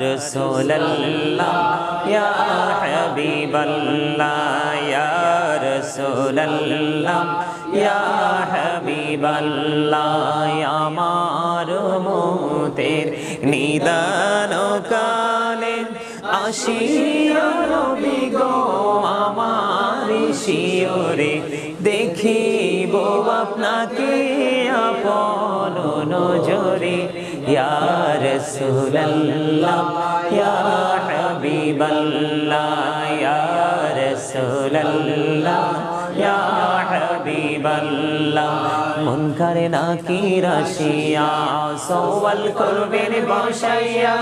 রাসূলুল্লাহ ইয়া হাবিবাল্লাহ ইয়া রাসূলুল্লাহ ইয়া হাবিবাল্লাহ আমার মুতের নিদান কালে আসিয়া নবী গো আমার শিয়রে দেখিব আপনাকে আপন নজরে ইয়া রাসূলুল্লাহ ইয়া হাবিবাল্লাহ ইয়া রাসূলুল্লাহ ইয়া হাবিবাল্লাহ মুনকার নাকির আসিয়া সওয়াল করবেন বসাইয়া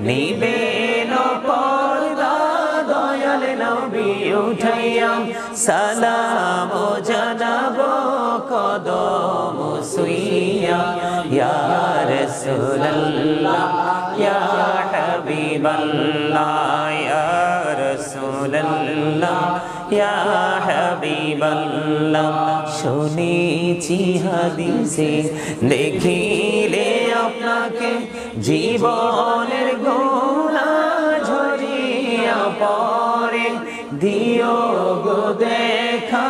নিবেন পর্দা দয়াল নবী উঠাইয়া সালাম জানাব কদম সুইয়া ইয়া রাসূলুল্লাহ ইয়া হাবিবাল্লাহ ইয়া রাসূলুল্লাহ ইয়া হাবিবাল্লাহ শুনেছি হাদিসে দেখিলে আপনাকে জীবনের গোলা ঝরিয়া পড়ে দিও গো দেখা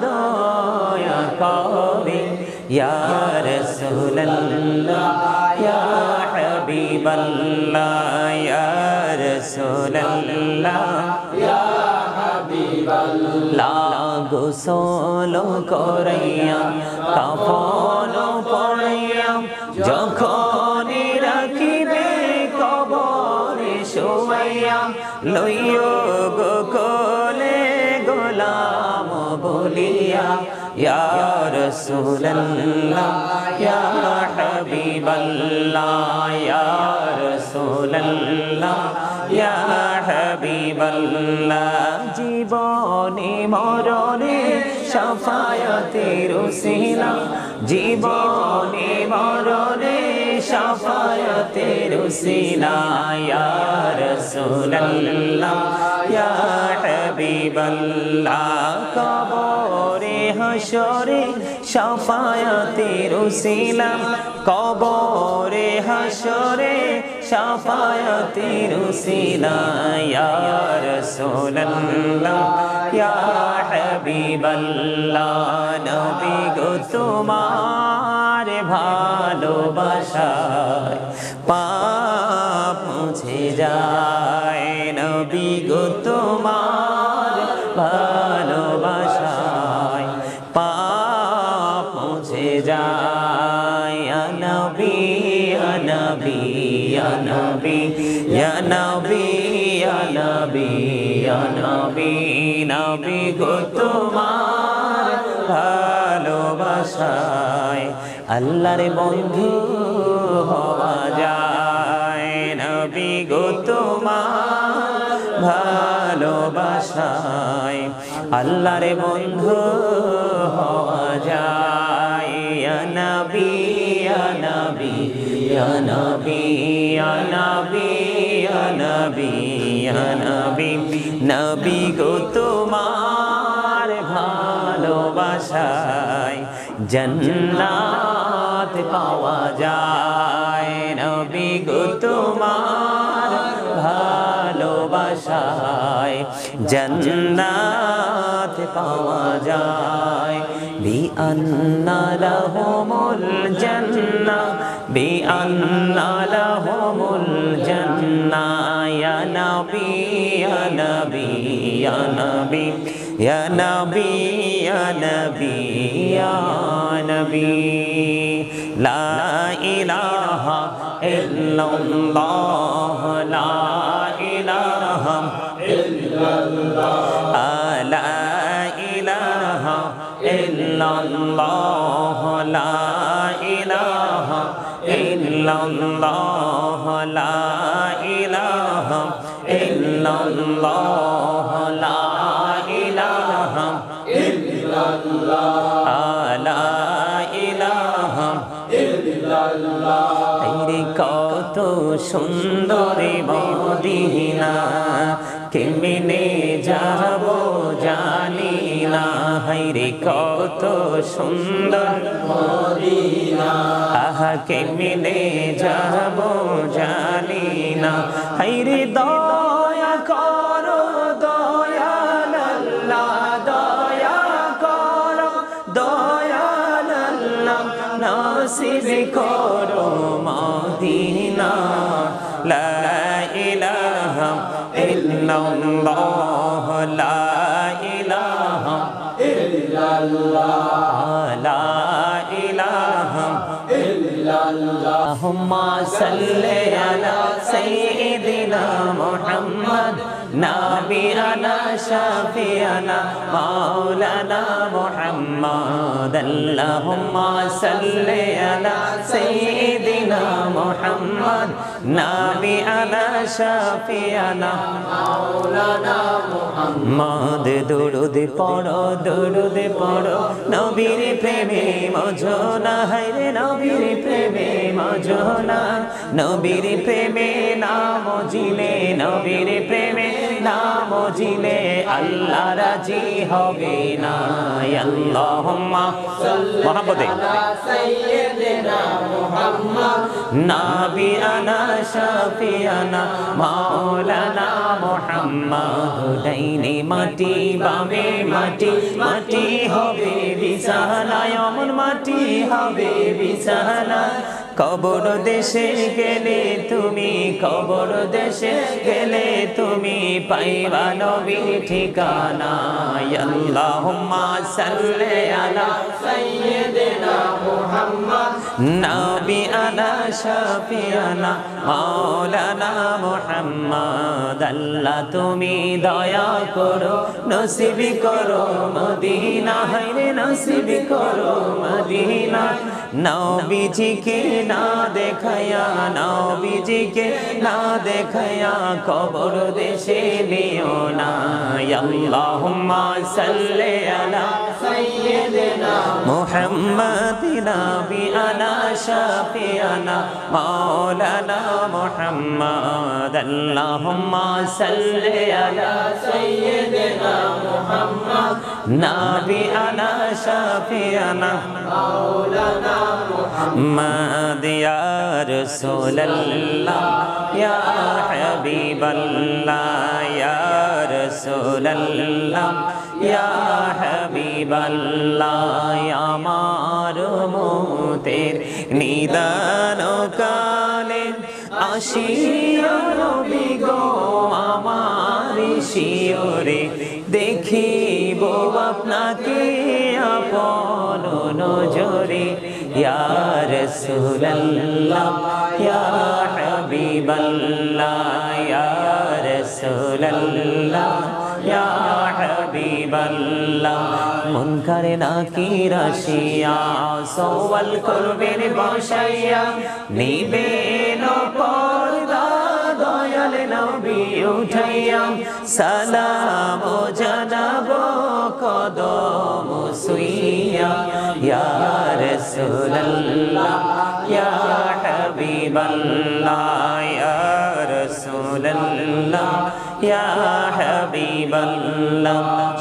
দয়া করে ইয়া রাসূলুল্লাহ ইয়া হাবিবাল্লাহ ইয়া রাসূলুল্লাহ ইয়া গোসল করাইয়া কাফন পড়াইয়া যখন রাখিবে কবরে শোয়াইয়া লইও গো কোলে গোলাম বলিয়া ইয়া রাসূলুল্লাহ ইয়া হাবিবাল্লাহ ইয়া রাসূলুল্লাহ ইয়া হাবিবাল্লাহ জীবনে মরণে শাফায়াতের উসিলা জীবনে মরণে শাফায়াতের উসিলা ইয়া রাসূলুল্লাহ ইয়া হাবিবাল্লাহ কবরে হাশরে শাফায়াতের উসিলা কবরে হাশরে শাফায়াতের উসিলা ইয়া রাসূলুল্লাহ ইয়া হাবিবাল্লাহ নবী গো তোমার ভালোবাসায় পাপ মুছে যায় নবী গো তোমার ভালোবাসায় পাপ মুছে যায় ইয়া নবী ইয়া নবী ইয়া নবী ইয়া নবী ইয়া নবী ইয়া নবী নবী গো তোমার ভালোবাসায় আল্লাহর বন্ধু হওয়া যায় নবী গো তোমার ভালোবাসায় আল্লাহর বন্ধু হওয়া যায় ইয়া নবী ইয়া নবী ইয়া নবী ইয়া নবী ইয়া নবী ইয়া নবী নবী গো তোমার ভালোবাসায় জান্নাত পাওয়া যায় নবী গো তোমার ভালোবাসায় জান্নাত পাওয়া যায় বিআন্না লাহুমুল জান্নাহ বিআন্না লাহুমুল জান্নাহ ইয়া নবী ইয়া নবী ইয়া নবী ইয়া নবী ইয়া নবী ইয়া নবী লা ইলাহা ইল্লাল্লাহ লা ইলাহা ইল্লাল্লাহ লা ইলাহা ইল্লাল্লাহ লা ইলাহা ইল্লাল্লাহ লা ইলাহা ইল্লাল্লাহ লা ইলাহা ইল্লাল্লাহ লা ইলাহা ইল্লাল্লাহ কত সুন্দরী মদিনা কেমনে যাব জানি মদিনা হাইরে কত সুন্দর মদিনা আহা কেমনে যাব জানি না হাইরে দয়া করো দয়াল আল্লাহ দয়া করো দয়াল আল্লাহ নসিব করো মদিনা লা ইলাহা ইল্লাল্লাহ লা ইলাহা ইল্লাল্লাহ লা ইলাহা ইল্লাল্লাহ আল্লাহুম্মা সাল্লি আলা সাইয়্যিদিনা মুহাম্মদ নাবিয়ানা শাফিয়ানা মাওলানা মুহাম্মদ আল্লাহুম্মা সাল্লি আলা সাইয়্যিদিনা মুহাম্মদ নাবিয়ানা শাফিয়ানা মাওলানা মুহাম্মদ দুরুদ পড়ো নবীর প্রেমে মজনা হায়রে নবীর প্রেমে মজনা নবীর প্রেমে নাম জিলে নবীর প্রেমে নাম জিলে আল্লাহ রাজি হবে না আল্লাহুম্মা মুহাম্মদে সাইয়্যিদিনা মুহাম্মদ নাবিয়ানা শাফিয়ানা মাওলানা মুহাম্মদ ডাইনে মাটি বামে মাটি মাটি হবে বিছানা এমন মাটি হবে বিছানা কবর দেশে গেলে তুমি কবর দেশে গেলে তুমি পাইবা নবীর ঠিকানা আল্লাহুম্মা সাল্লি আলা সাইয়্যিদিনা মুহাম্মদ নাবিয়ানা শাফিয়ানা মাওলানা মুহাম্মদ আল্লাহ তুমি দয়া করো নসিব করো মদিনা হায়রে নসিব করো মদিনা নবীজিকে না দেখায়া নবীজিকে না দেখায়া কবর দেশে নিও না আল্লাহুম্মা সাল্লি আলা সাইয়্যিদিনা মুহাম্মদ নাবিয়ানা শাফিয়ানা মাওলানা মুহাম্মদ আল্লাহুম্মা সাল্লি আলা সাইয়্যিদিনা মুহাম্মদ নাবিয়ানা শাফিয়ানা মাওলানা মুহাম্মদ ইয়া রাসূলুল্লাহ ইয়া হাবিবাল্লাহ ইয়া রাসূলুল্লাহ ইয়া হাবিবাল্লাহ আমার মতের নিদান কালে আসিয়া নবী গো আমার শিয়রে দেখিব আপনাকে আপন নজরে ইয়া রাসূলুল্লাহ ইয়া হাবিবাল্লাহ ইয়া রাসূলুল্লাহ ইয়া হাবিবাল্লাহ মুনকার নাকির আসিয়া সওয়াল করবেন বসাইয়া নিবেন পর্দা দয়াল নবী উঠাইয়া সালাম জানাবো কদম সুইয়া ইয়া রাসূলুল্লাহ ইয়া হাবিবাল্লাহ ইয়া রাসূলুল্লাহ ইয়া হাবিবাল্লাহ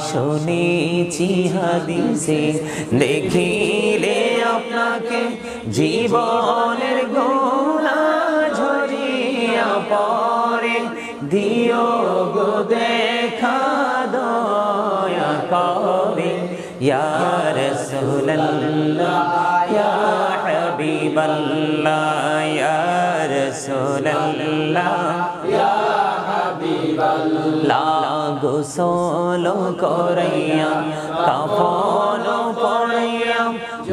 শুনেছি হাদিসে দেখিলে আপনাকে জীবনের গোলা ঝরিয়া পড়ে দিও গো দেখা দয়া করে ইয়া রাসূলুল্লাহ ইয়া হাবিবাল্লাহ ইয়া রাসূলুল্লাহ ইয়া হাবিবাল্লাহ গোসল করাইয়া কাফন পরাইয়া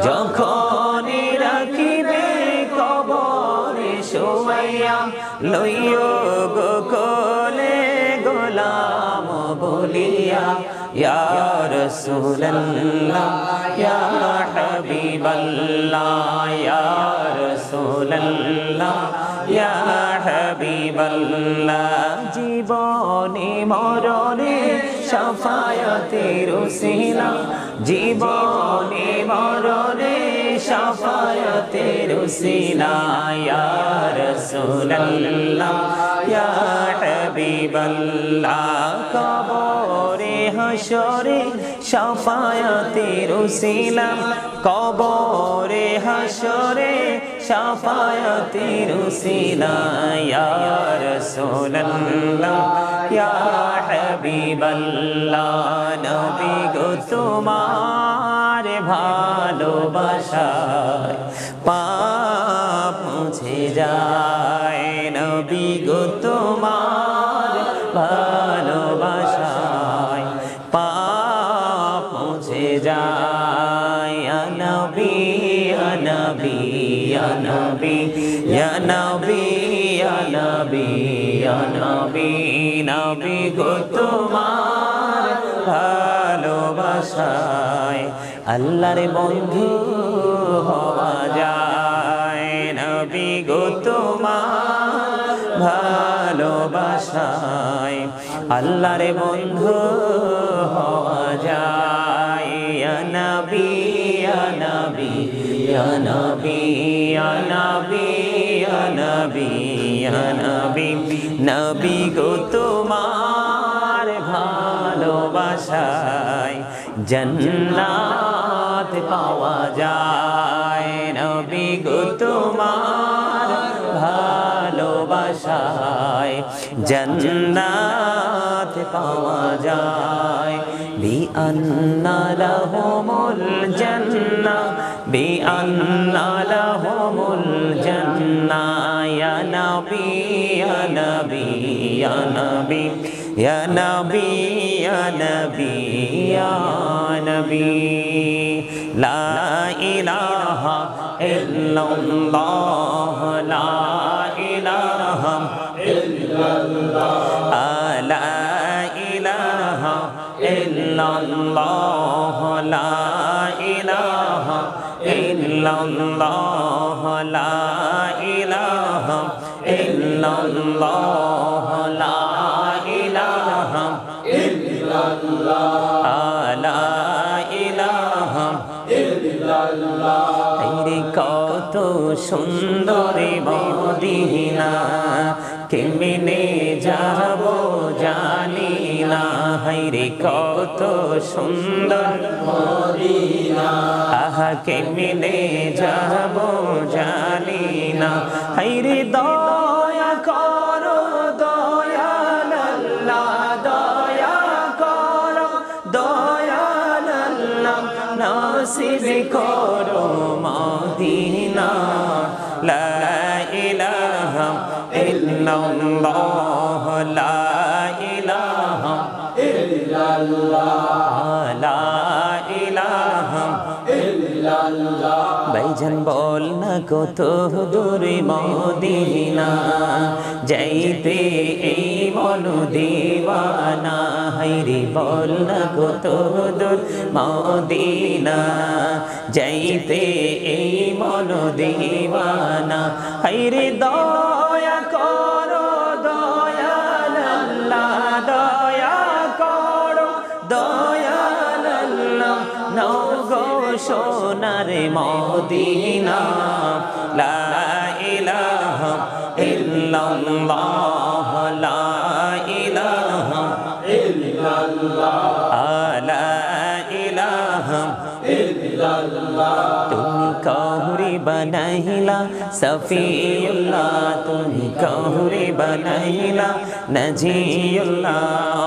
যখন রাখিবে কবরে শোয়াইয়া লইও গো কোলে গোলাম বলিয়া ইয়া রাসূলুল্লাহ ইয়া হাবিবাল্লাহ ইয়া রাসূলুল্লাহ ইয়া হাবিবাল্লাহ জীবনে মরণে শাফায়াতের উসিলা জীবনে মরণে শাফায়াতের উসিলা ইয়া রাসূলুল্লাহ ইয়া হাবিবাল্লাহ কবরে হাসরে শাফায়াতের উসিলা কবরে হাসরে শাফায়াতের উসিলা ইয়া রাসূলুল্লাহ ইয়া হাবিবাল্লাহ নবী গো তোমার ভালোবাসায় পাপ মুছে যায় নবী গো তোমার ভালোবাসায় পাপ মুছে যায় ইয়া নবী ইয়া নবী ইয়া নবী ইয়া নবী ইয়া নবী ইয়া নবী নবী গো তোমার ভালোবাসায় আল্লাহর বন্ধু হওয়া যায় নবী গো তোমার ভালোবাসায় আল্লাহর বন্ধু হওয়া যায় ইয়া নবী ইয়া নবী ইয়া নবী ইয়া নবী ইয়া নবী ইয়া নবী নবী গো তোমার ভালোবাসায় জান্নাত পাওয়া যায় নবী গো তোমার ভালোবাসায় জান্নাত পাওয়া যায় বিআন্না লাহুমুল জান্নাহ বিআন্না লাহুমুল জান্নাহ ইয়া নবী ইয়া নবী ইয়া নবী ইয়া নবী ইয়া নবী ইয়া নবী লা ইলাহা ইল্লাল্লাহ লা ইলাহা ইল্লাল্লাহ লা ইলাহা ইল্লাল্লাহ লা ইলাহা ইল্লাল্লাহ লা ইলাহা ইল্লাল্লাহ লা ইলাহা ইল্লাল্লাহ লা ইলাহা ইল্লাল্লাহ রে কত সুন্দর মদিনা কেমনে যাব জানি না রে কত সুন্দর মদিনা আহা কেমনে যাব জানি না রে দয়া করো দয়াল আল্লাহ দয়া করো দয়াল আল্লাহ নসিব করো মদিনা লা ইলাহা ইল্লাল্লাহ লা ইলাহা ইল্লাল্লাহ লা ইলাহা ইল্লাল্লাহ ভাইজান বল না কত দূরে মদিনা যাইতে এই মন দিওয়ানা হায়রে বল না কত দূর মদিনা যাইতে এই মন দিওয়ানা হায়রে দয়া করো দয়াল আল্লাহ দয়া করো দয়াল আল্লাহ নও গো সোনার মদিনা লা ইলাহা ইল্লাল্লাহ লা ইলাহা ইল্লাল্লাহ লা ইলাহা ইল্লাল্লাহ তুমি কাহুরি বানাইলা সফিউল্লাহ তুমি কাহুরি বানাইলা নজিউল্লাহ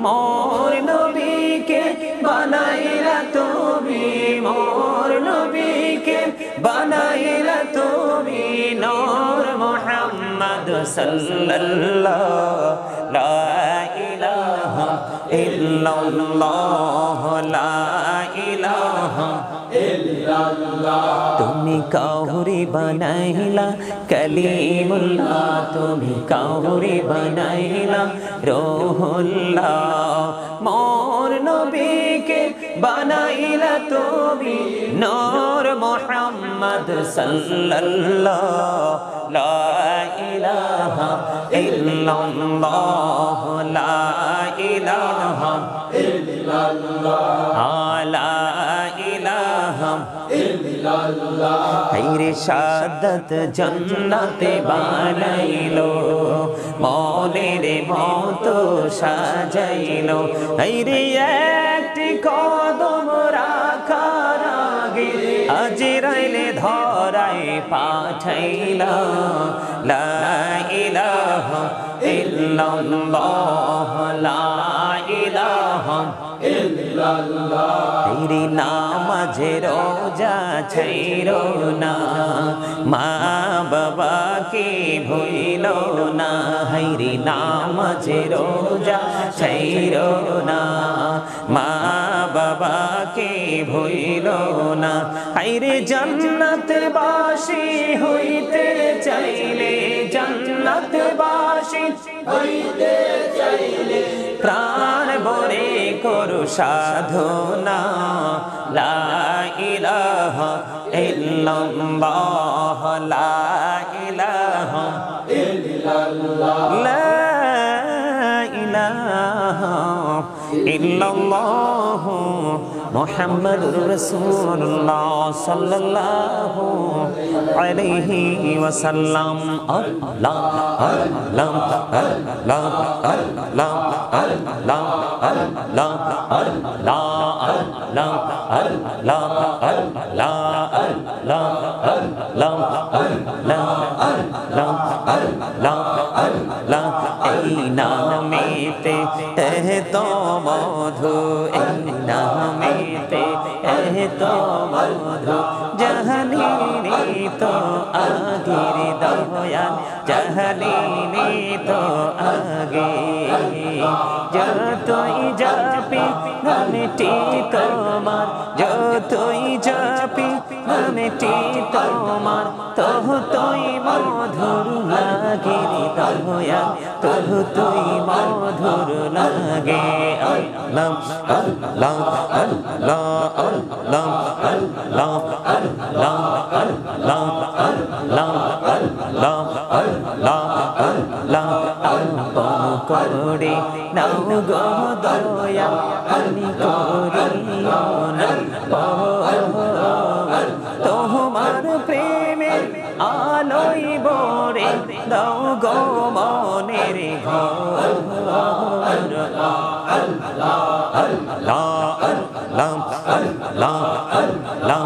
মোর নবীকে বানাইলা তুমি মোর নবীকে বানাইলা তুমি নূর মুহাম্মদ সাল্লাল্লাহু লা ইলাহা ইল্লাল্লাহ লা ইলাহা ইল্লাল্লাহ তুমি কাহুরি বানাইলা কলিমুল্লাহ তুমি কাহুরি বানাইলা রূহুল্লাহ মোর নবীকে বানাইলা তুমি নূর মুহাম্মদ সাল্লাল্লাহু লা ইলাহা ইল্লাল্লাহ লা ইলাহা ইল্লাল্লাহ লা ইলাহা ইল্লাল্লাহ হাইরে শাহাদাত জান্নাতে বানাইলো মনের মতো সাজাইলো হাইরে একটি কদম রাখার আগে আজরাইলে ধরায় পাঠাইলা লা ইলাহা ইল্লাল্লাহ লা ইলাহা ইল্লাল্লাহ তেরি নামাজে রোজা ছাইরো না মা বাবাকে ভুইলো না হাইরে নামাজে রোজা ছাইরো না মা বাবাকে ভুইলো না হাইরে জান্নাতবাসী হইতে চাইলে জান্নাতবাসী হইতে চাইলে প্রাণ ভরে করো সাধনা লা ইলাহা ইল্লাল্লাহ লা ইলাহা ইল্লাল্লাহ লা ইলাহা ইল্লাল্লাহ মুহাম্মাদুর রাসূলুল্লাহ সাল্লাল্লাহু আলাইহি ওয়াসাল্লাম আল্লাহ আল্লাহ আল্লাহ আল্লাহ আল্লাহ আল্লাহ আল্লাহ আল্লাহ আল্লাহ আল্লাহ আল্লাহ আল্লাহ আল্লাহ আল্লাহ আল্লাহ আল্লাহ এই নামেতে তো মধু এই নামেতে তো মধু জাহালিনি তো আগের দয়াল জাহালিনি তো আগে যতই যাপি নামটি তোমার যতই যাপি নামটি তোমার ততই মধুর লাগে দয়াল ততই মধুর লাগে আল্লাহ আল্লাহ আল্লাহ আল্লাহ আল্লাহ আল্লাহ আল্লাহ আল্লাহ আল্লাহ আল্লাহ আল্লাহ আপন করে নাও গো দয়া আমি করিও না তোমার প্রেমে আলোয় বরে দাও গো মনের ঘর আল্লাহ আল্লাহ আল্লাহ আল্লাহ আল্লাহ আল্লাহ আল্লাহ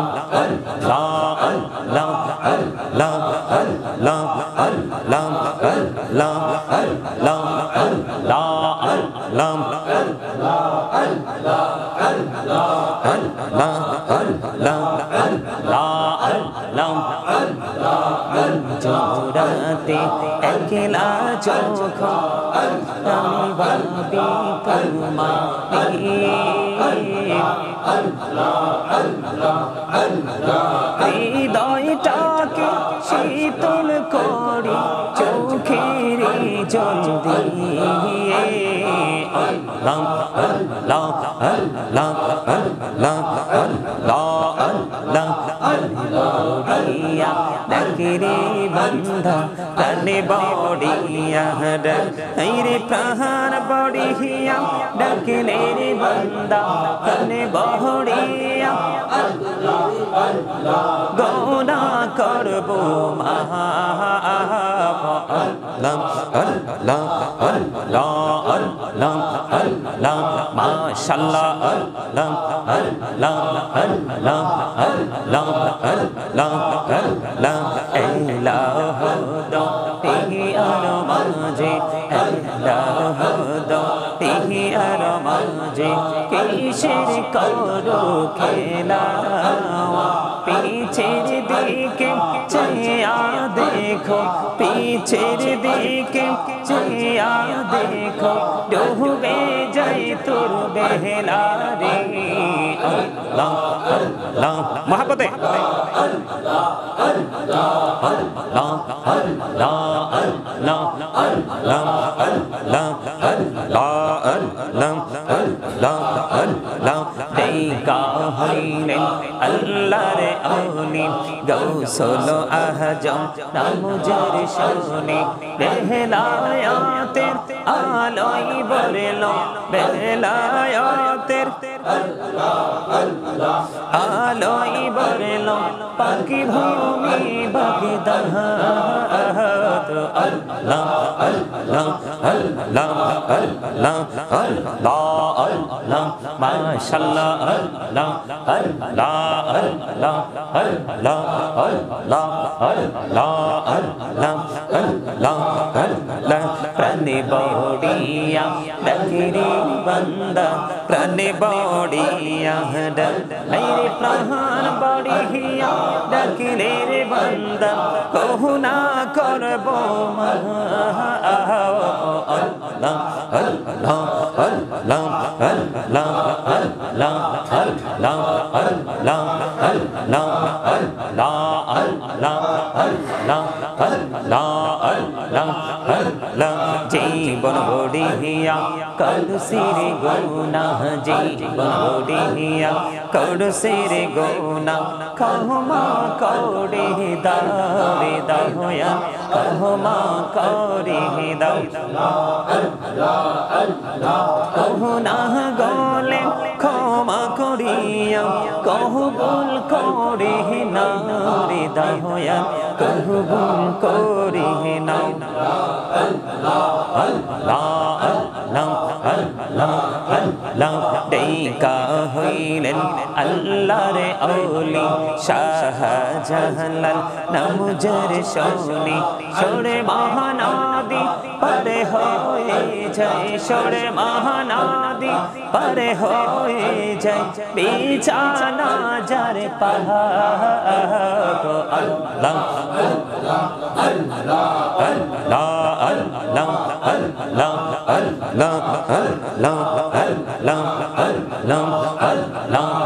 আল্লাহ আল্লাহ আল্লাহ আল্লাহ আল্লাহ আল্লাহ আল্লাহ জোড়াতে একলা চোখ আমি ভাবি হৃদয়টাকে শীতল করি চোখের জল দিয়ে আল্লাহ আল্লাহ আল্লাহ আল্লাহ আল্লাহ আল্লাহ আল্লাহ ডাকরে বন্ধা প্রাণে বড়িয়া রে প্রাণ বড়িয়া ডাকলে রে বন্ধা প্রাণে বড়িয়া গোনা করব মহা আল্লাহ আল্লাহ আল্লাহ আল্লাহ আল্লাহ মাশাআল্লাহ আল্লাহ আল্লাহ আল্লাহ আল্লাহ আল্লাহ আল্লাহ ইলাহ দো তেহি আর মাঝে ইলাহ দো তেহি আর মাঝে কিসের করো খেলা পীছের দিকে চেয়া দেখো পীছের দিকে চেয়া দেখো ডুবে যাই তোর বেহলা রে আল্লাহ আল্লাহ মহব্বতে আল্লাহ আল্লাহ আল্লাহ আল্লাহ আল্লাহ আল্লাহ আল্লাহ আল্লাহ আল্লাহ আল্লাহ আল্লাহ দেইকা হইলেন আল্লাহর ওলি গৌসুল আজম নাম যার শুনে বেলায়াতের আলোয় বরল বেলায়াতের আলোয় বরল পাকি ভূমি বাগদাদ আল্লাহ আল্লাহ আল্লাহ আল্লাহ আল্লাহ আল্লাহ মাশাআল্লাহ আল্লাহ আল্লাহ আল্লাহ আল্লাহ আল্লাহ আল্লাহ আল্লাহ আল্লাহ আল্লাহ প্রাণে বড়িয়া ডাকিরে বান্দা প্রাণে বড়িয়া ডাকিরে প্রাণ বড়িয়া ডাকিরে রে বান্দা কহুনা করব মা আল্লাহ আল্লাহ আল্লাহ আল্লাহ আল্লাহ আল্লাহ আল্লাহ আল্লাহ আল্লাহ আল্লাহ আল্লাহ আল্লাহ আল্লাহ আল্লাহ জীবন গড়িয়া কলসির গুনাহ জীবন গড়িয়া কলসির গুনাহ ক্ষমা করে দাও রে দয়া ক্ষমা করে দাও গুনাহ গলে ক্ষমা করিয়া কবুল করে নাও রে দয়া কবুল করে নাও আল্লাহ আল্লাহ আল্লাহ আল্লাহ আল্লাহ ডেকা হইলেন আল্লাহর ওলি শাহজালাল নাম যার শুনে সরে মহানদী পারে হয়ে যায় সরে মহানদী পারে হয়ে যায় বিছানা যার পাহাড় আল্লাহ আল্লাহ আল্লাহ আল্লাহ আল্লাহ আল্লাহ আল্লাহ আল্লাহ আল্লাহ আল্লাহ আল্লাহ আল্লাহ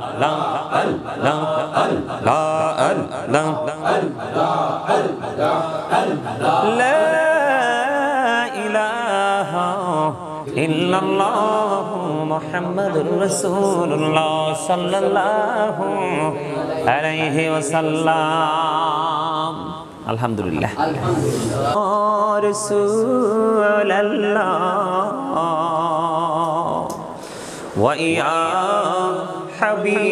আল্লাহ আল্লাহ আল্লাহ আল্লাহ লা ইলাহা ইল্লাল্লাহু মুহাম্মাদুর রাসূলুল্লাহ সাল্লাল্লাহু আলাইহি ওয়াসাল্লাম আলহামদুলিল্লাহ রাসূলুল্লাহ ওয়া ইয়া হাবিবাল্লাহ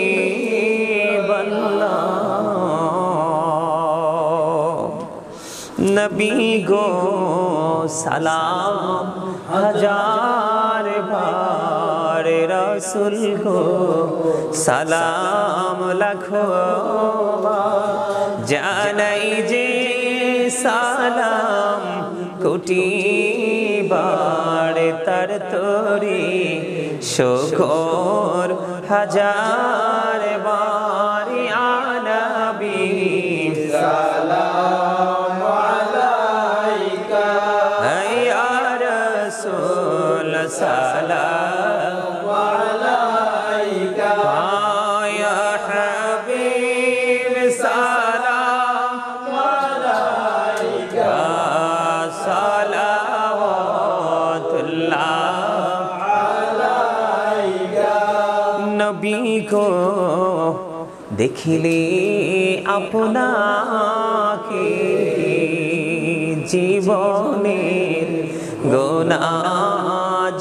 নবী গো সালাম হাজার বার রাসূল গো সালাম লাখো বার জানাই যে সালাম কোটি বার তার তোরি শুকর হাজার বার ইয়া নবী সালাম আলাইকা ইয়া রাসূল সালাম আলাইকা ইয়া হাবিব সালাম আলাইকা সালাওয়াতুল্লাহ আলাইকা নবী को দেখিলে আপনাকে জীবনের গুনাহ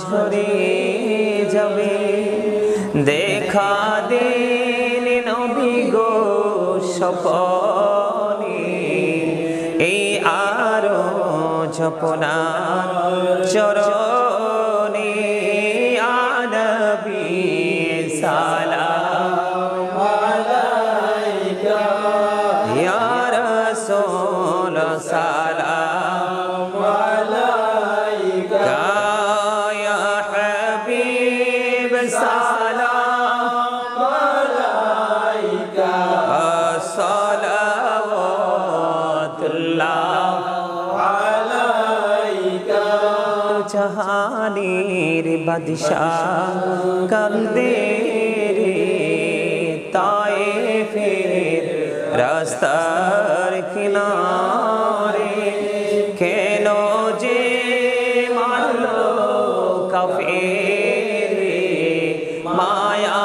ঝরে যাবে দেখা দিন নবী গো স্বপ্নে এই আরো জপনার চরণে ইয়া নবী সালাম আলাইকা ইয়া রাসূল সালাম আলাইকা ইয়া হাবিব সালাম আলাইকা সালাওয়াতুল্লাহ আলাইকা জাহানের বাদশাহ কান্দে রে তায়েফের রাস্তার কিনারে কেন যে মারলো কাফের মায়া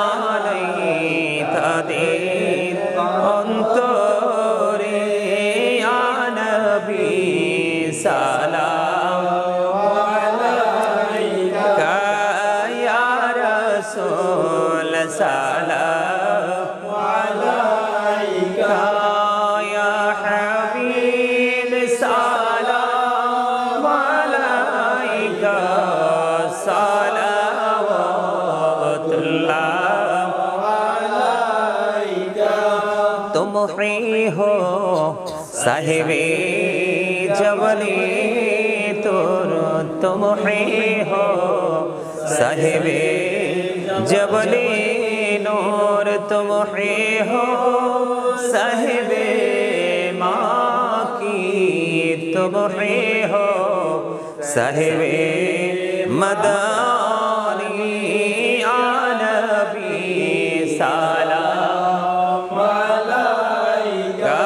ही हो साहिबे जबले तोर तुम ही हो साहिबे जबले नूर तुम ही हो साहिबे माँ की तुम ही हो साहिबे मदानी आनबी सलाम अलैका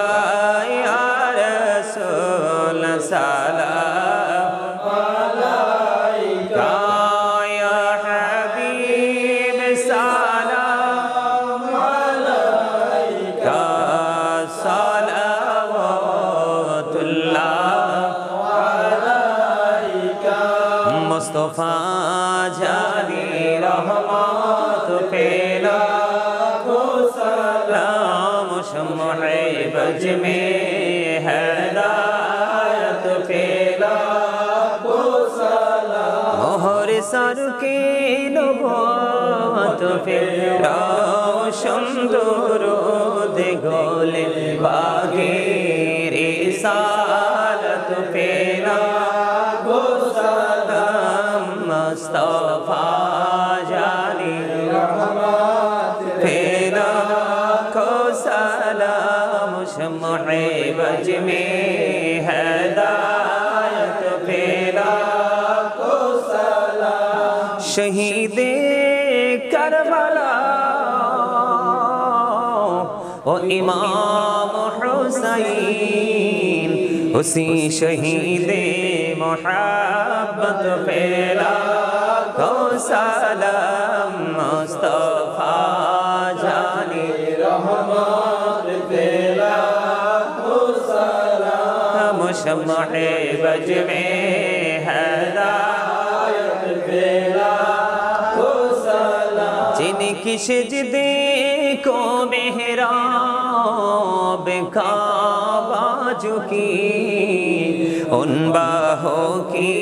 या रसूल सलाम अलैका या हबीब सलाम अलैका मुस्तफा जानी रहमत पेला को सलाम शम्मे बज में हिदायत पेला को सलाम मोहर सर के नबूवत पेला शमदुरूद गोले बागे रिसालत पेला मुस्तफा जानी रहमत पेला को सलाम शम्मे बज में हिदायत पेला को सलाम शहीदे करबला ओ इमाम हुसैन उसी शहीदे मोहब्बत पेला को सलाम मुस्तफा जानी रहमत पेला को सलाम शम्मे बज में हिदायत पेला को सलाम जिनकी सिजदे को मेहराब काबा झुकी उन बाहों की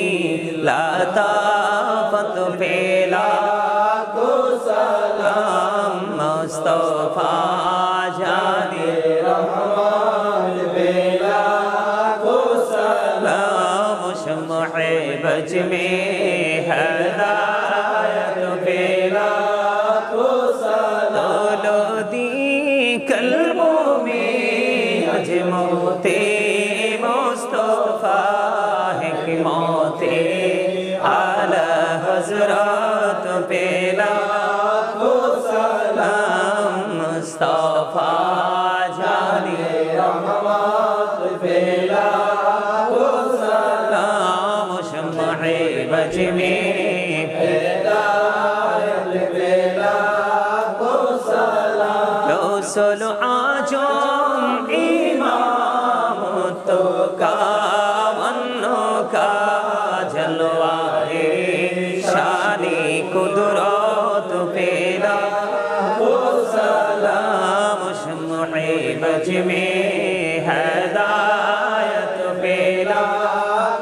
लताफत पेला को सलाम मुस्तफा जानी रहमत पेला को सलाम शम्मे बज में हिदायत पेला को सलाम दी कल्बों में अजमते मुस्तफा है कि मौते आला हजरत पेला को सलाम मुस्तफा जानी रहमत पेला को सलाम शम्मे बज में हिदायत पेला को सलाम रसूल आजम इमाम तो का जलवाए शानी कुदरत पेला को सलाम शम्मे बज में हिदायत पेला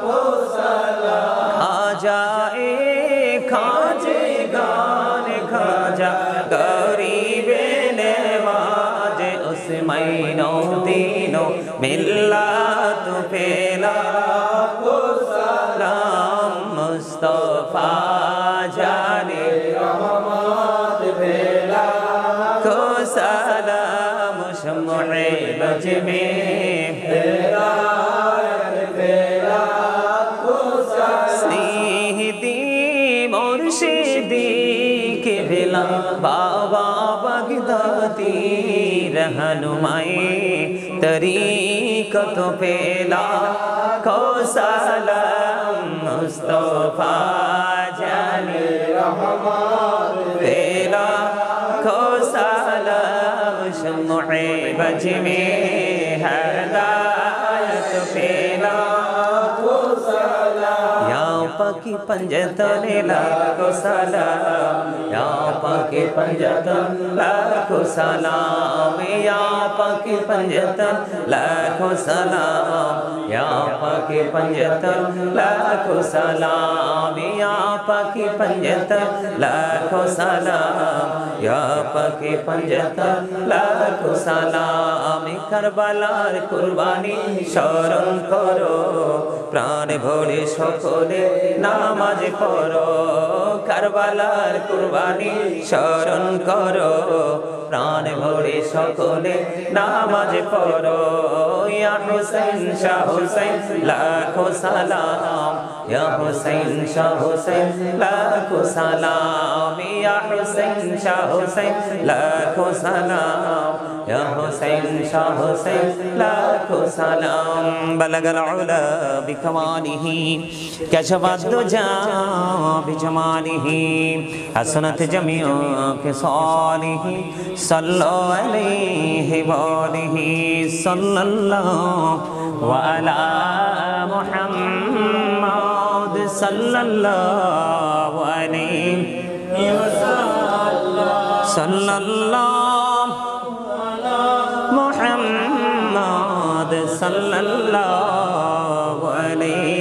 को सलाम खाजे गान खाजा गरीबे नवाज उस महीनों दिनों मिल्लत पेला को सलाम मुस्तफा जाने रहमत पेला को सलाम शम्मे बज में हिदायत पेला को सलाम स्नेहदी मुर्शिदी के बिला बाबा बगदादी रहनुमाई तरीक़त पेला को सलाम मुस्तफा जाने रहमत पेला को सलाम शम्मे बज में हिदायत पेला को सलाम या पाकी पंजतन लाखो सलाम या पाकी पंजतन लाखो सलाम या पाकी पंजतन लाखो सलाम या पाके पंजतर लाखों सलाम या पाके पंजतर लाखों सलाम या पाके पंजतर लाखों सलाम करबलार कुर्बानी स्मरण करो प्राण भरे सकले नामाज पढ़ो करबलार कुर्बानी स्मरण करो प्राण भरे सकले नामाज पढ़ो या हुसैन शाह हुसैन लाखों सलाम या हुसैन शाह हुसैन लाखों सलाम या हुसैन शाह हुसैन लाखों सलाम या हुसैन शाह हुसैन लाखों सलाम बलगल उला बिकमालिही कशफत दुजा बिजमालिही हसनत जमीअ क़िसालिही सल्लल्लाहु अलैहि वालिही सल्लल्लाहु अला मुहम्मद सल्लल्लाहु अलैहि वसल्लम सल्लल्लाहु मुहम्मद सल्लल्लाहु अलैहि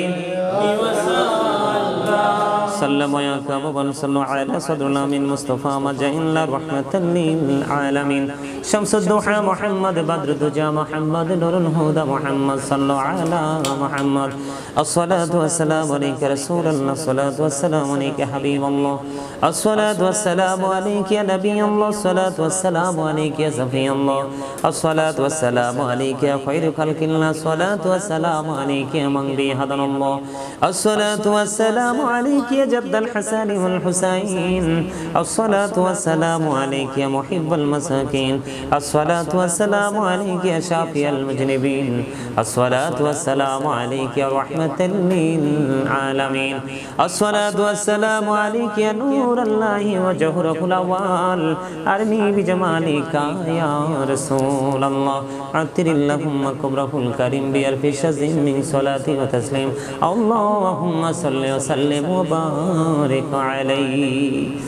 सल्लम या कबल सल्लु अला सदरुल्लाह मिन मुस्तफा मजइल रहमतल लिल आलमीन शम्सुद दुहा मुहम्मद बद्रुद्दुजा मुहम्मद नूरुल हुदा मुहम्मद सल्लु अला मुहम्मद अस्सलातु वस्सलामु अलैका रसूलल्लाह अस्सलातु वस्सलामु अलैका हबीबल्लाह अस्सलातु वस्सलामु अलैका या नबियल्लाह अस्सलातु वस्सलामु अलैका या सफियल्लाह अस्सलातु वस्सलामु अलैका या खैरु खल्किल्लाह अस्सलातु वस्सलामु अलैका या मन बि हदनल्लाह अस्सलातु वस्सलामु अलैका या जद्दल हसन वल हुसैन अस्सलातु वस्सलामु अलैका या मुहिब्बल मसाकीन अस्सलातु वस्सलामु अलैका या शाफिअल मुजनिबीन अस्सलातु वस्सलामु अलैका या रहमतल लिल आलमीन अस्सलातु वस्सलामु अलैका या नूरुल्लाहि व जहरुल अव्वल अरनी बिजमालिका या रसूलल्लाह अतिरिल्लाहुम्मा कुब्रहुल करीम बि अल्फि शज़िम मिन सलाति व तस्लीम अल्लाहुम्मा सल्लि व सल्लिम व बारिक अलैहि।